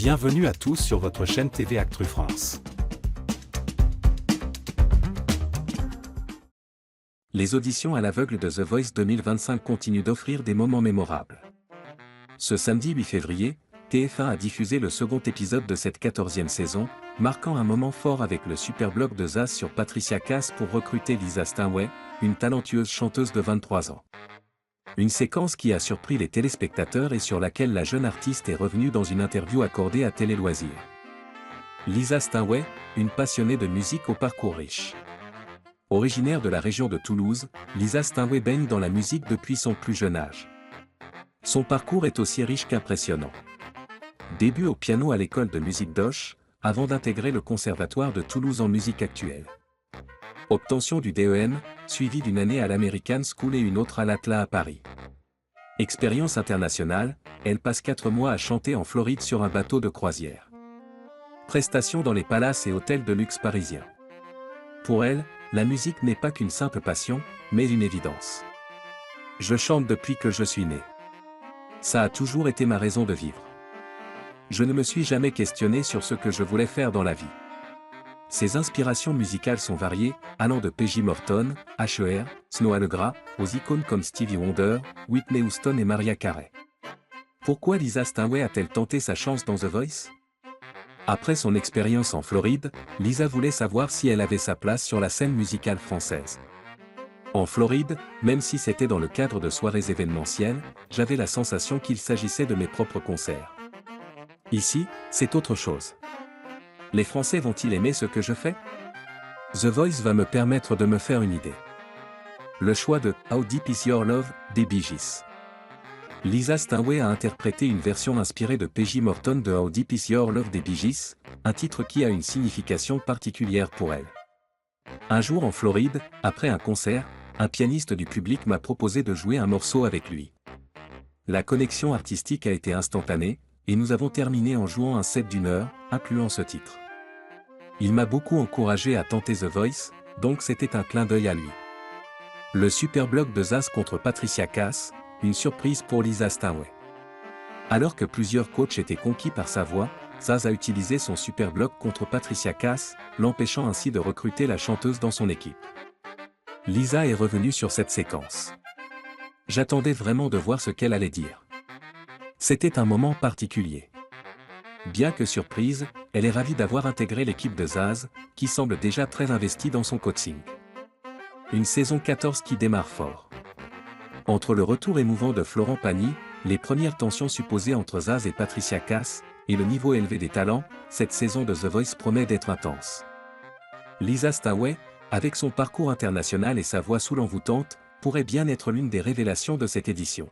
Bienvenue à tous sur votre chaîne TV Actu France. Les auditions à l'aveugle de The Voice 2025 continuent d'offrir des moments mémorables. Ce samedi 8 février, TF1 a diffusé le second épisode de cette 14e saison, marquant un moment fort avec le super blog de Zaz sur Patricia Cass pour recruter Lisa Steinway, une talentueuse chanteuse de 23 ans. Une séquence qui a surpris les téléspectateurs et sur laquelle la jeune artiste est revenue dans une interview accordée à Télé Loisirs. Lisa Steinway, une passionnée de musique au parcours riche. Originaire de la région de Toulouse, Lisa Steinway baigne dans la musique depuis son plus jeune âge. Son parcours est aussi riche qu'impressionnant. Début au piano à l'école de musique d'Auch, avant d'intégrer le conservatoire de Toulouse en musique actuelle. Obtention du DEM, suivie d'une année à l'American School et une autre à l'Atla à Paris. Expérience internationale, elle passe 4 mois à chanter en Floride sur un bateau de croisière. Prestations dans les palaces et hôtels de luxe parisiens. Pour elle, la musique n'est pas qu'une simple passion, mais une évidence. Je chante depuis que je suis née. Ça a toujours été ma raison de vivre. Je ne me suis jamais questionné sur ce que je voulais faire dans la vie. Ses inspirations musicales sont variées, allant de PJ Morton, Her, Snow Allegra, aux icônes comme Stevie Wonder, Whitney Houston et Mariah Carey. Pourquoi Lisa Steinway a-t-elle tenté sa chance dans The Voice? Après son expérience en Floride, Lisa voulait savoir si elle avait sa place sur la scène musicale française. En Floride, même si c'était dans le cadre de soirées événementielles, j'avais la sensation qu'il s'agissait de mes propres concerts. Ici, c'est autre chose. Les Français vont-ils aimer ce que je fais? The Voice va me permettre de me faire une idée. Le choix de How Deep Is Your Love des Bee Gees. Lisa Steinway a interprété une version inspirée de PJ Morton de How Deep Is Your Love des Bee Gees, un titre qui a une signification particulière pour elle. Un jour en Floride, après un concert, un pianiste du public m'a proposé de jouer un morceau avec lui. La connexion artistique a été instantanée, et nous avons terminé en jouant un set d'1 heure, incluant ce titre. Il m'a beaucoup encouragé à tenter The Voice, donc c'était un clin d'œil à lui. Le super blog de Zaz contre Patricia Cass, une surprise pour Lisa Steinway. Alors que plusieurs coachs étaient conquis par sa voix, Zaz a utilisé son super blog contre Patricia Cass, l'empêchant ainsi de recruter la chanteuse dans son équipe. Lisa est revenue sur cette séquence. J'attendais vraiment de voir ce qu'elle allait dire. C'était un moment particulier. Bien que surprise, elle est ravie d'avoir intégré l'équipe de Zaz, qui semble déjà très investie dans son coaching. Une saison 14 qui démarre fort. Entre le retour émouvant de Florent Pagny, les premières tensions supposées entre Zaz et Patricia Cass, et le niveau élevé des talents, cette saison de The Voice promet d'être intense. Lisa Steinway, avec son parcours international et sa voix soul envoûtante, pourrait bien être l'une des révélations de cette édition.